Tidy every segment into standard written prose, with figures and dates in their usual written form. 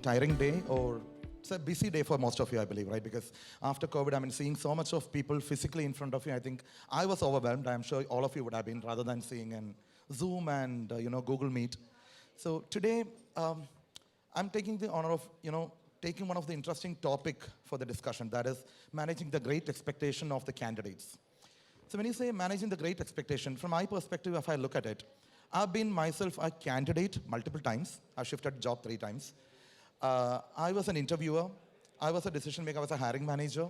tiring day, or it's a busy day for most of you, I believe, right? Because after COVID, I mean, seeing so much of people physically in front of you, I think I was overwhelmed. I'm sure all of you would have been, rather than seeing in Zoom and Google Meet. So today, I'm taking the honor of taking one of the interesting topic for the discussion, that is managing the great expectation of the candidates. So when you say managing the great expectation, from my perspective, if I look at it, I've been myself a candidate multiple times. I've shifted job 3 times. I was an interviewer. I was a decision maker. I was a hiring manager.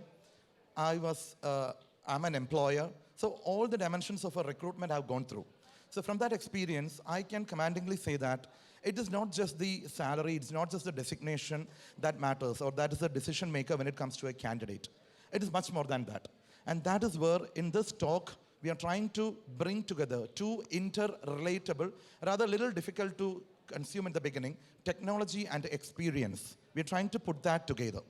I'm an employer. So all the dimensions of a recruitment I've gone through. So from that experience, I can commandingly say that it is not just the salary, it's not just the designation that matters, or that is the decision maker when it comes to a candidate. It is much more than that. And that is where, in this talk, we are trying to bring together 2 interrelatable, rather little difficult to consume in the beginning, technology and experience. We're trying to put that together.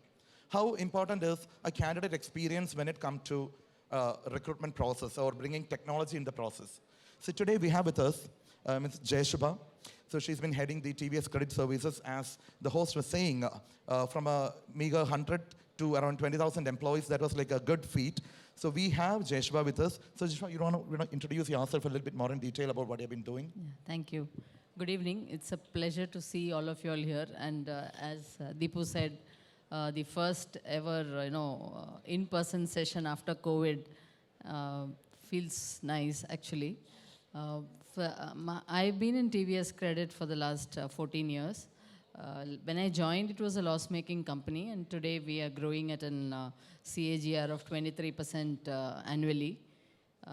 How important is a candidate experience when it comes to recruitment process or bringing technology in the process? So today we have with us Ms. Jayashubha. So she's been heading the TVS Credit Services, as the host was saying, from a meager 100 to around 20,000 employees. That was like a good feat. So we have Jayashubha with us. So Jayashubha, you want to introduce yourself a little bit more in detail about what you've been doing? Yeah, thank you. Good evening. It's a pleasure to see all of you all here. And as Deepu said, the first ever in-person session after COVID feels nice, actually. I've been in TVS Credit for the last 14 years. When I joined, it was a loss-making company, and today we are growing at an CAGR of 23% annually.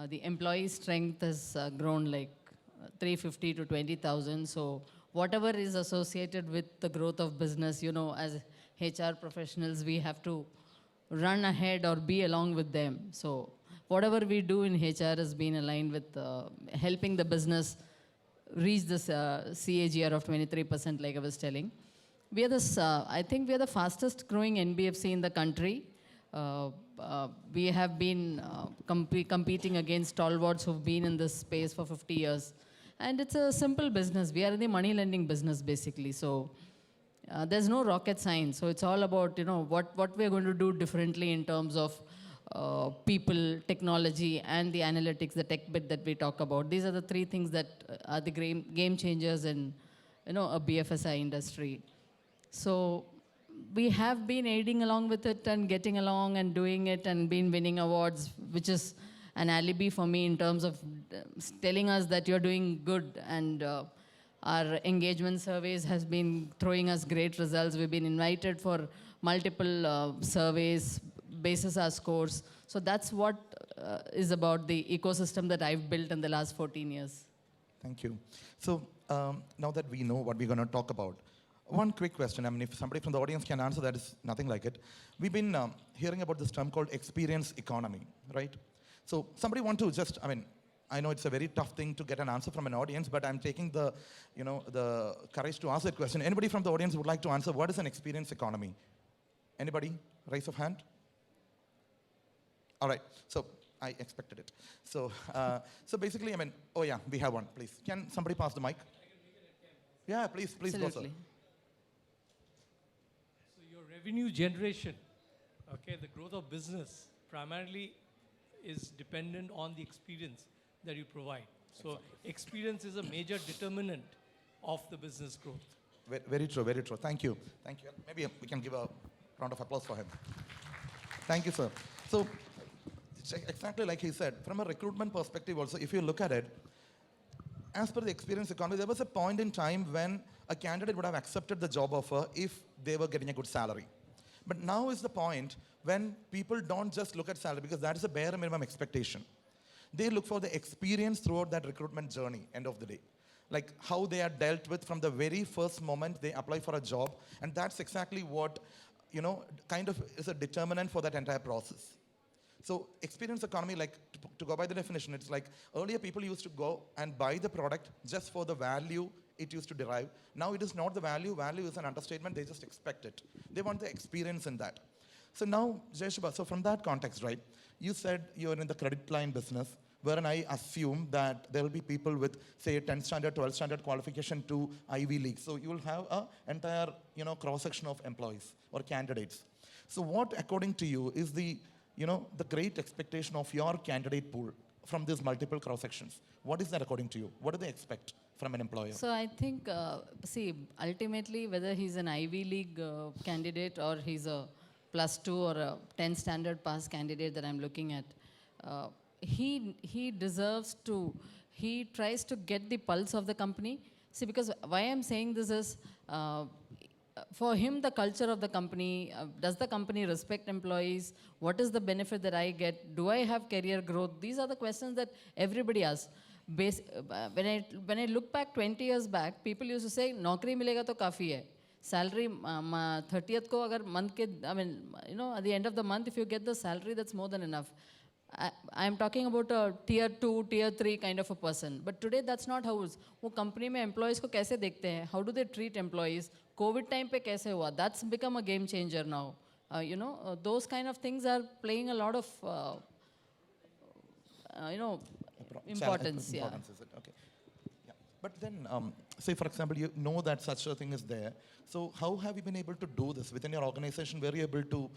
The employee strength has grown like 350 to 20,000. So whatever is associated with the growth of business, as HR professionals, we have to run ahead or be along with them. So whatever we do in HR has been aligned with helping the business reach this CAGR of 23%, like I was telling. We are I think we are the fastest growing NBFC in the country. We have been competing against stalwarts who've been in this space for 50 years. And it's a simple business. We are in the money lending business, basically. So there's no rocket science. So it's all about, what we're going to do differently in terms of people, technology, and the analytics, the tech bit that we talk about. These are the 3 things that are the game changers in, a BFSI industry. So we have been aiding along with it and getting along and doing it and been winning awards, which is an alibi for me in terms of telling us that you're doing good. And our engagement surveys has been throwing us great results. We've been invited for multiple surveys, basis our scores. So that's what is about the ecosystem that I've built in the last 14 years. Thank you. So now that we know what we're going to talk about, one quick question. I mean, if somebody from the audience can answer that, is nothing like it. We've been hearing about this term called experience economy, right? So somebody want to just, I know it's a very tough thing to get an answer from an audience, but I'm taking the, the courage to ask that question. Anybody from the audience would like to answer, what is an experience economy? Anybody? Raise of hand. All right, so I expected it. So, so basically, oh yeah, we have one, please. Can somebody pass the mic? Yeah, please go, sir. Absolutely. So your revenue generation, okay, the growth of business primarily is dependent on the experience that you provide. So experience is a major determinant of the business growth. Very true, very true. Thank you. Thank you. Maybe we can give a round of applause for him. Thank you, sir. So, exactly like he said, from a recruitment perspective also, if you look at it, as per the experience economy, there was a point in time when a candidate would have accepted the job offer if they were getting a good salary. But now is the point when people don't just look at salary, because that is a bare minimum expectation. They look for the experience throughout that recruitment journey, end of the day. Like how they are dealt with from the very first moment they apply for a job. And that's exactly what, kind of is a determinant for that entire process. So experience economy, like to go by the definition, it's like earlier people used to go and buy the product just for the value it used to derive. Now it is not the value. Value is an understatement. They just expect it. They want the experience in that. So now, Jayashubha, so from that context, right, you said you're in the credit line business. wherein I assume that there will be people with, say, 10th standard, 12th standard qualification to Ivy League. So you will have an entire, cross-section of employees or candidates. So what, according to you, is the, the great expectation of your candidate pool from these multiple cross-sections? What is that according to you? What do they expect from an employer? So I think, see, ultimately, whether he's an Ivy League candidate or he's a +2 or a 10 standard pass candidate that I'm looking at, he deserves to, he tries to get the pulse of the company. See, because why I'm saying this is, for him, the culture of the company, does the company respect employees? What is the benefit that I get? Do I have career growth? These are the questions that everybody asks. When I look back 20 years back, people used to say, "Naukri milega to kafi hai." Salary 30th ko agar month ke, I mean, at the end of the month, if you get the salary, that's more than enough. I'm talking about a tier 2, tier 3 kind of a person. But today, that's not how it is. वो company में employees को कैसे देखते हैं? How do they treat employees? COVID time पे कैसे हुआ? That's become a game changer now. Those kind of things are playing a lot of, importance. Yeah. Importance, is it? Okay. Yeah. But then, say, for example, you know that such a thing is there. So how have you been able to do this within your organization? Were you able to,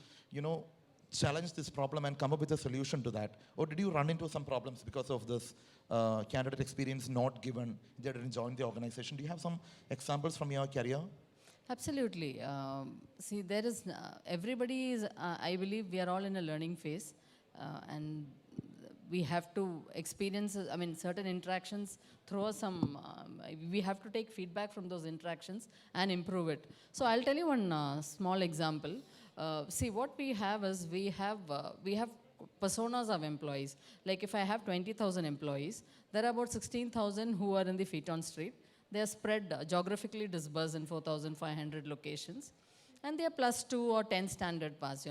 challenge this problem and come up with a solution to that? Or did you run into some problems because of this candidate experience not given? They didn't join the organization. Do you have some examples from your career? Absolutely. See, there is, everybody is, I believe we are all in a learning phase. And we have to experience, I mean, certain interactions, throw some, we have to take feedback from those interactions and improve it. So I'll tell you one small example. See, what we have is, we have personas of employees. Like if I have 20,000 employees, there are about 16,000 who are in the feet on street. They are spread, geographically dispersed in 4,500 locations. And they are +2 or 10 standard pass,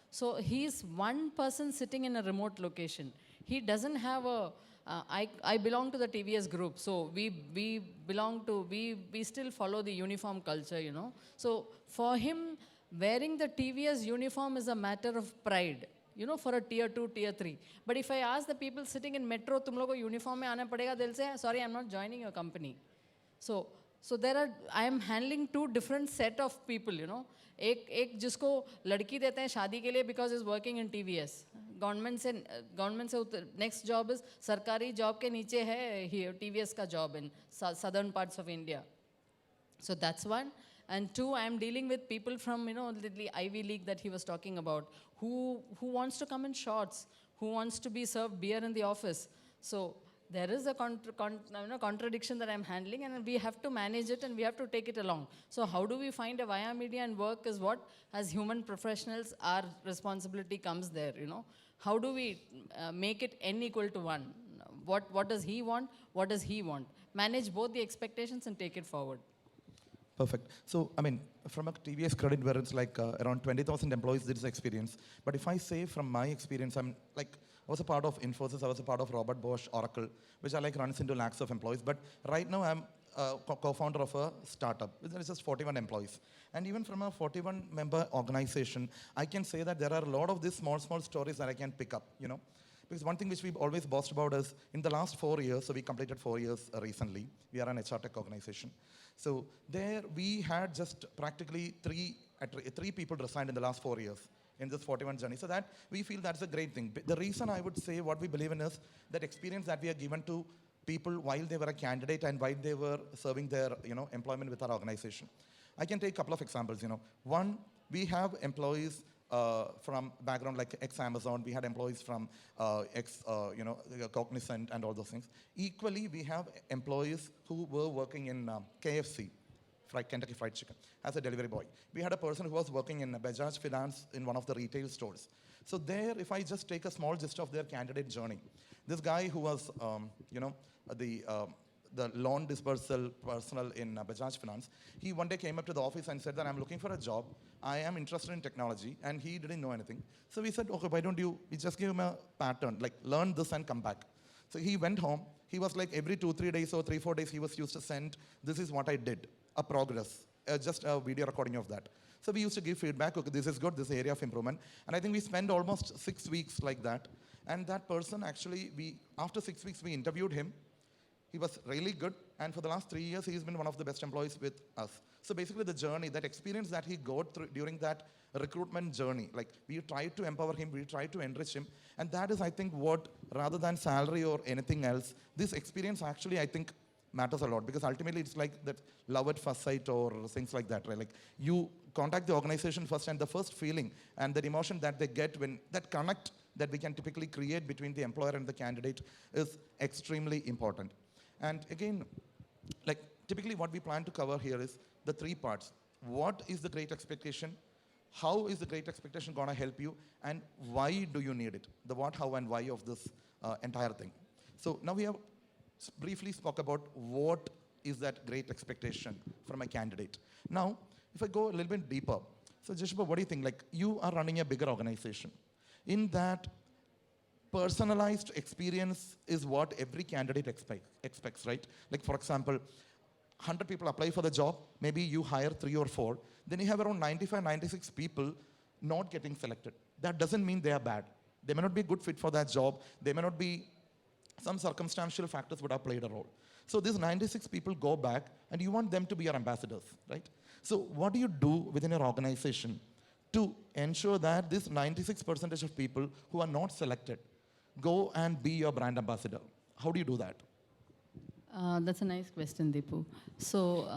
So he's one person sitting in a remote location. He doesn't have a, I belong to the TVS group, so we still follow the uniform culture, So for him, wearing the TVS uniform is a matter of pride, for a tier 2, tier 3. But if I ask the people sitting in metro, tum logo uniform mein aana padega, they'll say, sorry, I'm not joining your company. So I am handling two different set of people, एक जिसको लड़की देते हैं शादी के लिए because is working in TVS. Government से next job is सरकारी job के नीचे है here TVS का job in southern parts of India. So that's one. And two, I am dealing with people from, the Ivy League that he was talking about, who wants to come in shorts, who wants to be served beer in the office. So there is a contradiction that I'm handling, and we have to manage it and we have to take it along. So how do we find a via media and work is what, as human professionals, our responsibility comes there, How do we make it n equal to 1? What does he want? What does he want? Manage both the expectations and take it forward. Perfect. So, I mean, from a TVS credit where it's like around 20,000 employees, this experience. But if I say from my experience, I was a part of Infosys, I was a part of Robert Bosch, Oracle, which runs into lakhs of employees. But right now, I'm co-founder of a startup. There is just 41 employees. And even from a 41-member organization, I can say that there are a lot of these small stories that I can pick up, Because one thing which we've always boast about is, in the last 4 years, so we completed 4 years recently, we are an HR tech organization. So there we had just practically three people resigned in the last 4 years in this 41 journey. So that we feel that's a great thing. The reason I would say what we believe in is that experience that we are given to people while they were a candidate and while they were serving their employment with our organization. I can take a couple of examples. One, we have employees from background like ex-Amazon, we had employees from Cognizant and all those things. Equally, we have employees who were working in KFC, Kentucky Fried Chicken, as a delivery boy. We had a person who was working in Bajaj Finance in one of the retail stores. So there, if I just take a small gist of their candidate journey, this guy who was, the loan dispersal personnel in Bajaj Finance, he one day came up to the office and said that I'm looking for a job. I am interested in technology, and he didn't know anything. So we said, okay, why don't we just give him a pattern, like learn this and come back. So he went home. He was like every 2-3 days or 3-4 days, he was used to send, this is what I did, a progress, just a video recording of that. So we used to give feedback, okay, this is good, this area of improvement. And I think we spent almost 6 weeks like that. And that person actually, after 6 weeks, we interviewed him. He was really good, and for the last 3 years, he's been one of the best employees with us. So basically, the journey, that experience that he got through during that recruitment journey, like we tried to empower him, we tried to enrich him, and that is, I think, what, rather than salary or anything else, this experience actually, I think, matters a lot, because ultimately it's like that love at first sight or things like that, right? Like you contact the organization first, and the first feeling and that emotion that they get when that connect that we can typically create between the employer and the candidate is extremely important. And again, like typically what we plan to cover here is the 3 parts. What is the great expectation? How is the great expectation going to help you? And why do you need it? The what, how, and why of this entire thing. So now we have briefly spoke about what is that great expectation from a candidate. Now, if I go a little bit deeper, so Jayashubha, what do you think? Like you are running a bigger organization. In that, personalized experience is what every candidate expects, right? Like for example, 100 people apply for the job, maybe you hire 3 or 4, then you have around 95, 96 people not getting selected. That doesn't mean they are bad. They may not be a good fit for that job. They may not be, some circumstantial factors would have played a role. So these 96 people go back and you want them to be your ambassadors, right? So what do you do within your organization to ensure that this 96% of people who are not selected go and be your brand ambassador? How do you do that? That's a nice question, Deepu. So,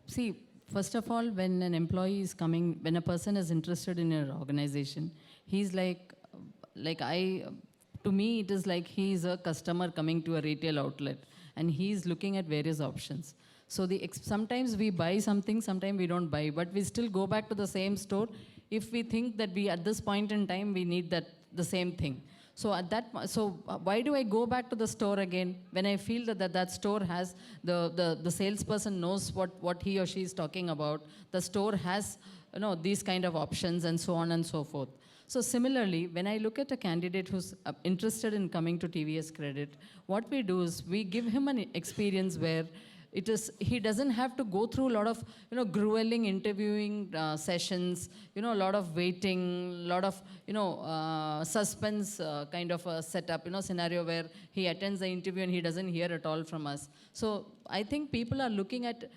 see, first of all, when an employee is coming, when a person is interested in your organization, he's to me, it is like he's a customer coming to a retail outlet, and he's looking at various options. So sometimes we buy something, sometimes we don't buy, but we still go back to the same store if we think that at this point in time, we need the same thing. So why do I go back to the store again when I feel that store has the salesperson knows what he or she is talking about. The store has these kind of options and so on and so forth. So similarly, when I look at a candidate who's interested in coming to TVS Credit, what we do is we give him an experience where he doesn't have to go through a lot of grueling interviewing sessions, a lot of waiting, a lot of suspense kind of a setup, scenario where he attends the interview and he doesn't hear at all from us. So I think people are looking at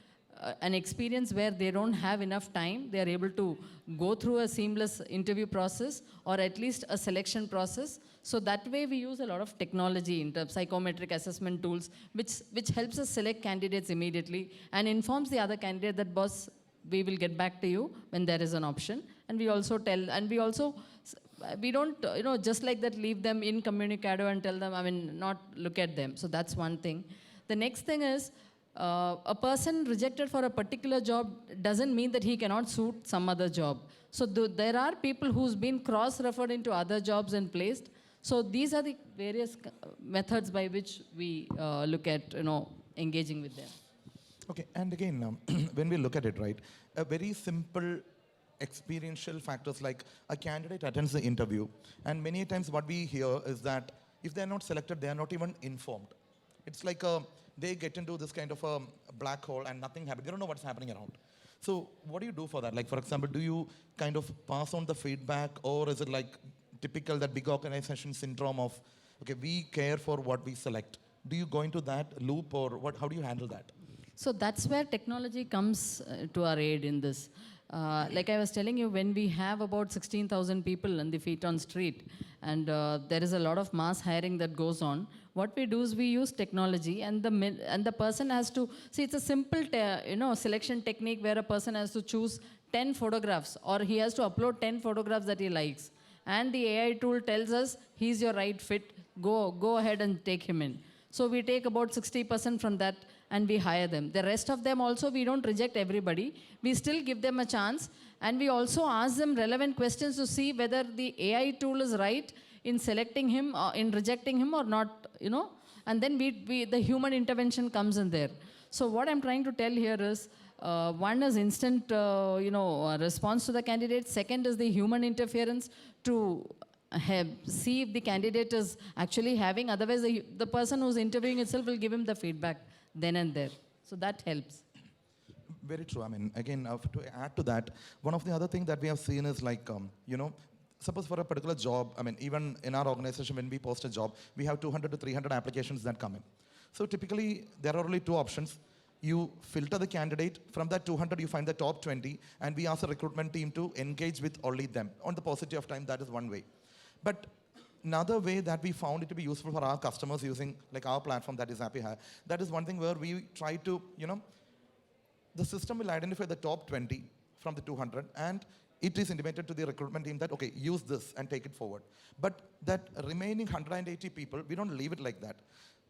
an experience where they don't have enough time. They are able to go through a seamless interview process or at least a selection process. So that way we use a lot of technology in terms of psychometric assessment tools, which helps us select candidates immediately and informs the other candidate that, boss, we will get back to you when there is an option. And we also we don't, just like that, leave them incommunicado and tell them, not look at them. So that's one thing. The next thing is, a person rejected for a particular job doesn't mean that he cannot suit some other job. So there are people who's been cross-referred into other jobs and placed. So these are the various methods by which we look at engaging with them. Okay, and again, when we look at it, right, a very simple experiential factors like a candidate attends the interview, and many times what we hear is that if they're not selected, they are not even informed. It's like they get into this kind of a black hole and nothing happens. They don't know what's happening around. So what do you do for that? Like, for example, do you kind of pass on the feedback, or is it like typical that big organization syndrome of, okay, we care for what we select? Do you go into that loop, or what? How do you handle that? So that's where technology comes to our aid in this. Like I was telling you, when we have about 16,000 people on the feet on street, and there is a lot of mass hiring that goes on, what we do is we use technology, and the person has to see. It's a simple selection technique where a person has to choose 10 photographs, or he has to upload 10 photographs that he likes, and the AI tool tells us he's your right fit. Go ahead and take him in. So we take about 60% from that and we hire them. The rest of them also, we don't reject everybody. We still give them a chance, and we also ask them relevant questions to see whether the AI tool is right in selecting him or in rejecting him or not, and then the human intervention comes in there. So what I'm trying to tell here is, one is instant response to the candidate. Second is the human interference to see if the candidate is actually having, otherwise the person who's interviewing itself will give him the feedback then and there. So that helps. Very true. I mean, again, to add to that, one of the other things that we have seen is like, suppose for a particular job, I mean, even in our organization, when we post a job, we have 200 to 300 applications that come in. So typically, there are only two options. You filter the candidate. From that 200, you find the top 20, and we ask the recruitment team to engage with only them. On the paucity of time, that is one way. But another way that we found it to be useful for our customers using like our platform, that is HappyHire, that is one thing where we try to, the system will identify the top 20 from the 200, and it is intimated to the recruitment team that, okay, use this and take it forward. But that remaining 180 people, we don't leave it like that.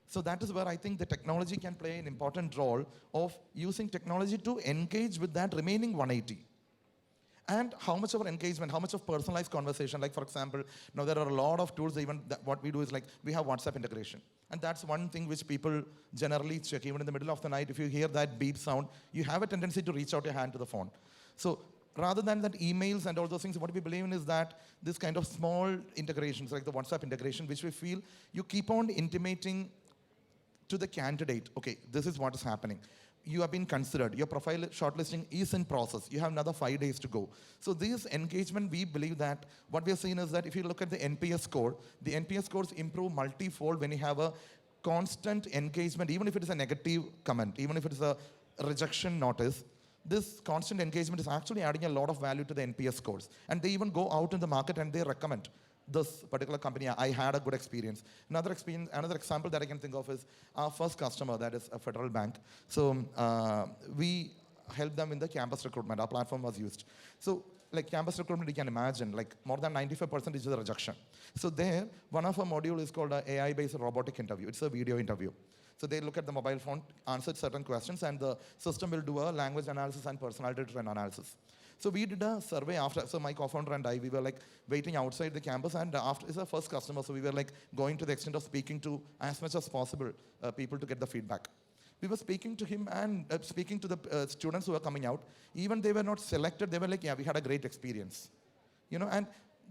So that is where I think the technology can play an important role of using technology to engage with that remaining 180. And how much of our engagement, how much of personalized conversation, like for example, now there are a lot of tools, even what we do is like, we have WhatsApp integration. And that's one thing which people generally check, even in the middle of the night, if you hear that beep sound, you have a tendency to reach out your hand to the phone. So rather than that emails and all those things, what we believe in is that this kind of small integrations, like the WhatsApp integration, which we feel you keep on intimating to the candidate, okay, this is what is happening. You have been considered. Your profile shortlisting is in process. You have another 5 days to go. So this engagement, we believe that what we are seeing is that if you look at the NPS score, the NPS scores improve multifold when you have a constant engagement, even if it is a negative comment, even if it is a rejection notice. This constant engagement is actually adding a lot of value to the NPS scores. And they even go out in the market and they recommend this particular company. I had a good experience. Another example that I can think of is our first customer, that is a federal bank. So we helped them in the campus recruitment. Our platform was used. So like campus recruitment, you can imagine, like more than 95% is the rejection. So there, one of our module is called an AI-based robotic interview. It's a video interview. So they look at the mobile phone, answer certain questions, and the system will do a language analysis and personality trend analysis. So we did a survey after, so my co-founder and I, we were like waiting outside the campus, and after, it's our first customer, so we were like going to the extent of speaking to as much as possible people to get the feedback. We were speaking to him and speaking to the students who were coming out. Even they were not selected, they were like, yeah, we had a great experience. And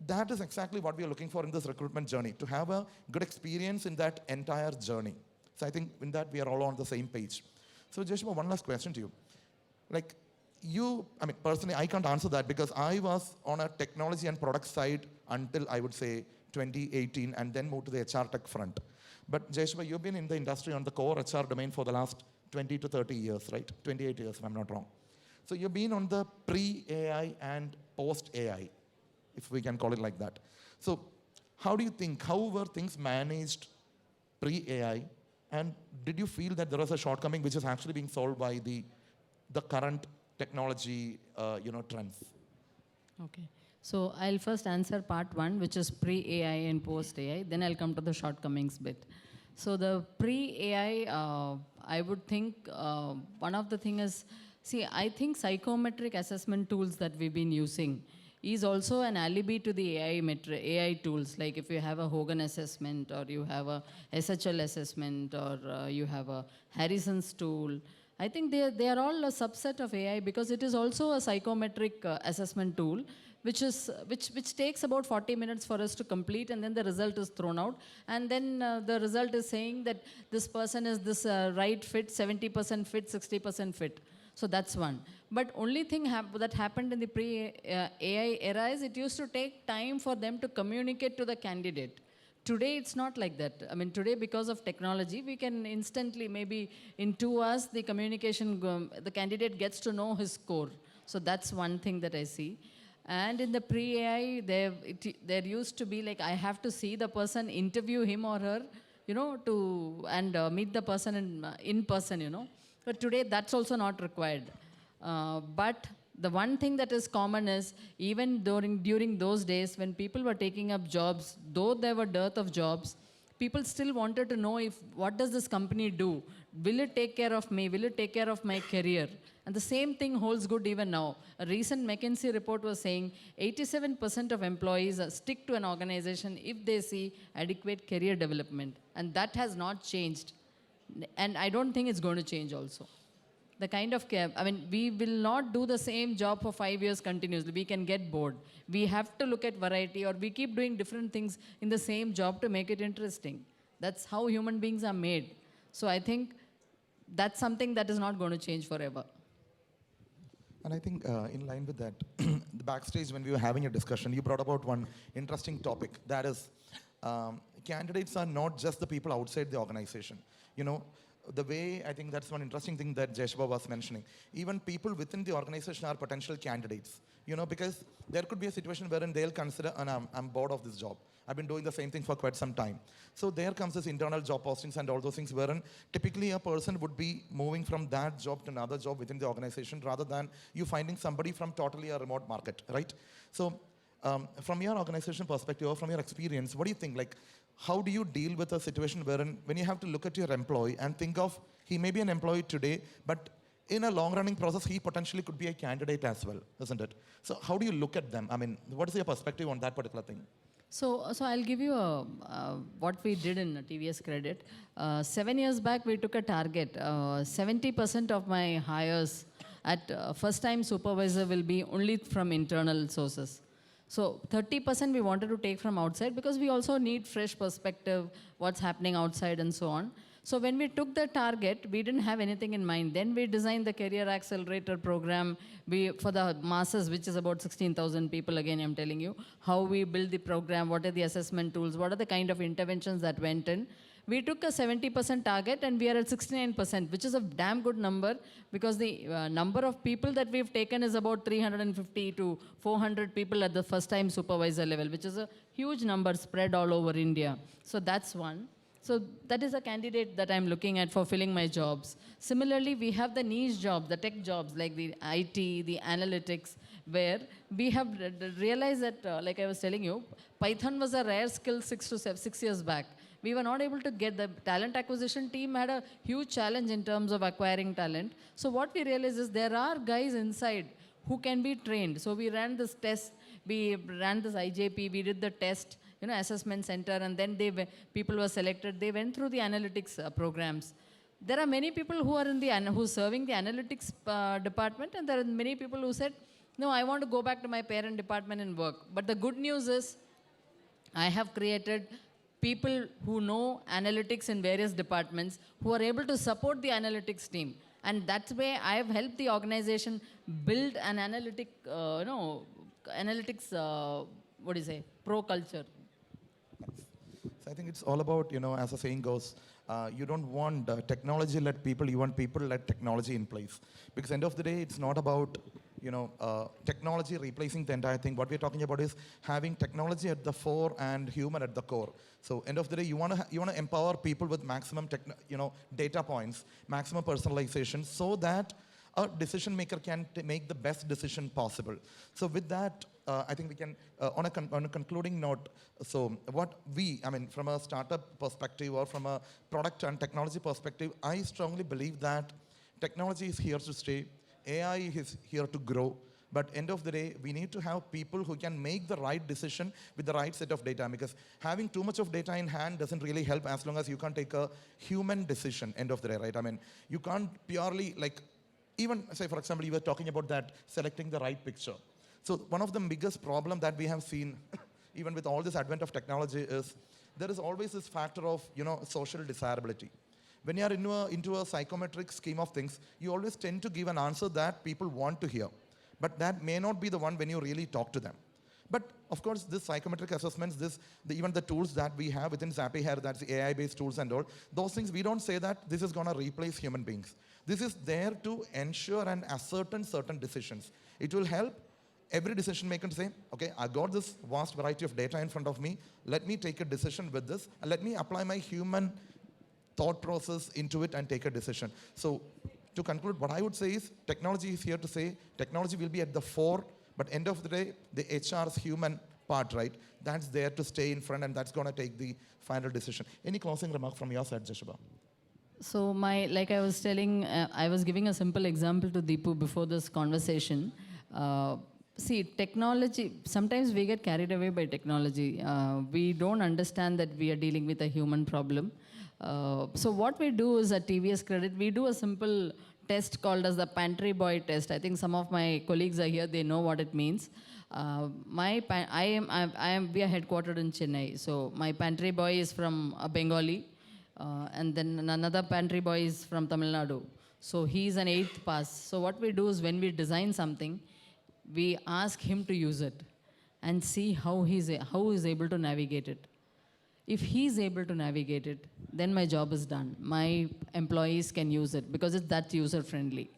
that is exactly what we are looking for in this recruitment journey, to have a good experience in that entire journey. So I think in that we are all on the same page. So Jayashubha, one last question to you. Like, personally, I can't answer that because I was on a technology and product side until I would say 2018 and then moved to the HR tech front. But Jayashubha, you've been in the industry on the core HR domain for the last 20 to 30 years, right? 28 years, if I'm not wrong. So you've been on the pre-AI and post-AI, if we can call it like that. So how do you think, how were things managed pre-AI? And did you feel that there was a shortcoming which is actually being solved by the current technology, trends? Okay. So I'll first answer part one, which is pre-AI and post-AI. Then I'll come to the shortcomings bit. So the pre-AI, I would think one of the thing is, I think psychometric assessment tools that we've been using is also an alibi to the AI tools. Like if you have a Hogan assessment, or you have a SHL assessment, or you have a Harrison's tool, I think they are all a subset of AI because it is also a psychometric assessment tool, which takes about 40 minutes for us to complete, and then the result is thrown out. And then the result is saying that this person is this right fit, 70% fit, 60% fit. So that's one. But only thing that happened in the pre-AI era is it used to take time for them to communicate to the candidate. Today, it's not like that. I mean, today, because of technology, we can instantly, maybe in 2 hours, the the candidate gets to know his score. So that's one thing that I see. And in the pre-AI, there used to be like, I have to see the person, interview him or her, and meet the person in person, But today, that's also not required. But the one thing that is common is, even during those days when people were taking up jobs, though there were dearth of jobs, people still wanted to know what does this company do? Will it take care of me? Will it take care of my career? And the same thing holds good even now. A recent McKinsey report was saying 87% of employees stick to an organization if they see adequate career development. And that has not changed. And I don't think it's going to change also. The kind of care, we will not do the same job for 5 years continuously. We can get bored. We have to look at variety, or we keep doing different things in the same job to make it interesting. That's how human beings are made. So I think that's something that is not going to change forever. And I think in line with that, the backstage when we were having a discussion, you brought about one interesting topic. That is, candidates are not just the people outside the organization. You know, the way I think that's one interesting thing that Jayashubha was mentioning. Even people within the organization are potential candidates. You know, because there could be a situation wherein they'll consider, and I'm bored of this job. I've been doing the same thing for quite some time. So there comes this internal job postings and all those things wherein typically a person would be moving from that job to another job within the organization rather than you finding somebody from totally a remote market, right? So from your organization perspective or from your experience, what do you think? Like, how do you deal with a situation wherein when you have to look at your employee and think of, he may be an employee today, but in a long-running process, he potentially could be a candidate as well, isn't it? So how do you look at them? I mean, what is your perspective on that particular thing? So I'll give you what we did in TVS Credit. 7 years back, we took a target. 70% of my hires at first-time supervisor will be only from internal sources. So 30% we wanted to take from outside because we also need fresh perspective, what's happening outside and so on. So when we took the target, we didn't have anything in mind. Then we designed the Career Accelerator program for the masses, which is about 16,000 people, again, I'm telling you, how we build the program, what are the assessment tools, what are the kind of interventions that went in. We took a 70% target and we are at 69%, which is a damn good number because the number of people that we've taken is about 350 to 400 people at the first time supervisor level, which is a huge number spread all over India. So that's one. So that is a candidate that I'm looking at for filling my jobs. Similarly, we have the niche jobs, the tech jobs like the IT, the analytics, where we have realized that, like I was telling you, Python was a rare skill 6 years back. We were not able to get the talent acquisition team had a huge challenge in terms of acquiring talent. So what we realized is there are guys inside who can be trained. So we ran this test, we ran this IJP, we did the test, assessment center, and then people were selected. They went through the analytics programs. There are many people who are who's serving the analytics department, and there are many people who said, no, I want to go back to my parent department and work. But the good news is, I have created people who know analytics in various departments who are able to support the analytics team. And that's where I have helped the organization build an analytics, pro culture. So I think it's all about, as the saying goes, you don't want technology-led people, you want people-led technology in place. Because end of the day, it's not about, technology replacing the entire thing. What we're talking about is having technology at the fore and human at the core. So end of the day, you want to empower people with maximum, data points, maximum personalization, so that a decision maker can make the best decision possible. So with that, I think we can, on a concluding note, so from a startup perspective or from a product and technology perspective, I strongly believe that technology is here to stay, AI is here to grow, but end of the day, we need to have people who can make the right decision with the right set of data, because having too much of data in hand doesn't really help as long as you can't take a human decision, end of the day, right? I mean, you can't purely, even say, for example, you were talking about that, selecting the right picture. So one of the biggest problem that we have seen, even with all this advent of technology, is there is always this factor of, social desirability. When you are into a psychometric scheme of things, you always tend to give an answer that people want to hear. But that may not be the one when you really talk to them. But of course, this psychometric assessments, even the tools that we have within Zappy here, that's the AI-based tools and all, those things, we don't say that this is going to replace human beings. This is there to ensure and ascertain certain decisions. It will help every decision maker to say, okay, I got this vast variety of data in front of me. Let me take a decision with this, and let me apply my human thought process into it and take a decision. So to conclude, what I would say is technology is here to say, technology will be at the fore, but end of the day, the HR's human part, right, that's there to stay in front, and that's going to take the final decision. Any closing remark from your side, Jayashubha? So like I was telling, I was giving a simple example to Deepu before this conversation. See, technology, sometimes we get carried away by technology. We don't understand that we are dealing with a human problem. So what we do is at TVS Credit, we do a simple test called as the pantry boy test. I think some of my colleagues are here, they know what it means. We are headquartered in Chennai. So my pantry boy is from Bengali, and then another pantry boy is from Tamil Nadu. So he's an eighth pass. So what we do is when we design something, we ask him to use it and see how he's able to navigate it. If he's able to navigate it, then my job is done. My employees can use it because it's that user friendly.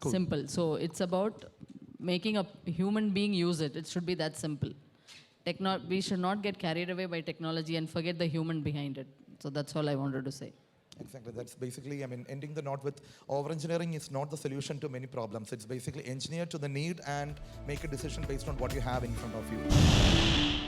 Cool. Simple. So it's about making a human being use it. It should be that simple. We should not get carried away by technology and forget the human behind it. So that's all I wanted to say. Exactly. That's basically, I mean, ending the knot with over-engineering is not the solution to many problems. It's basically engineer to the need and make a decision based on what you have in front of you.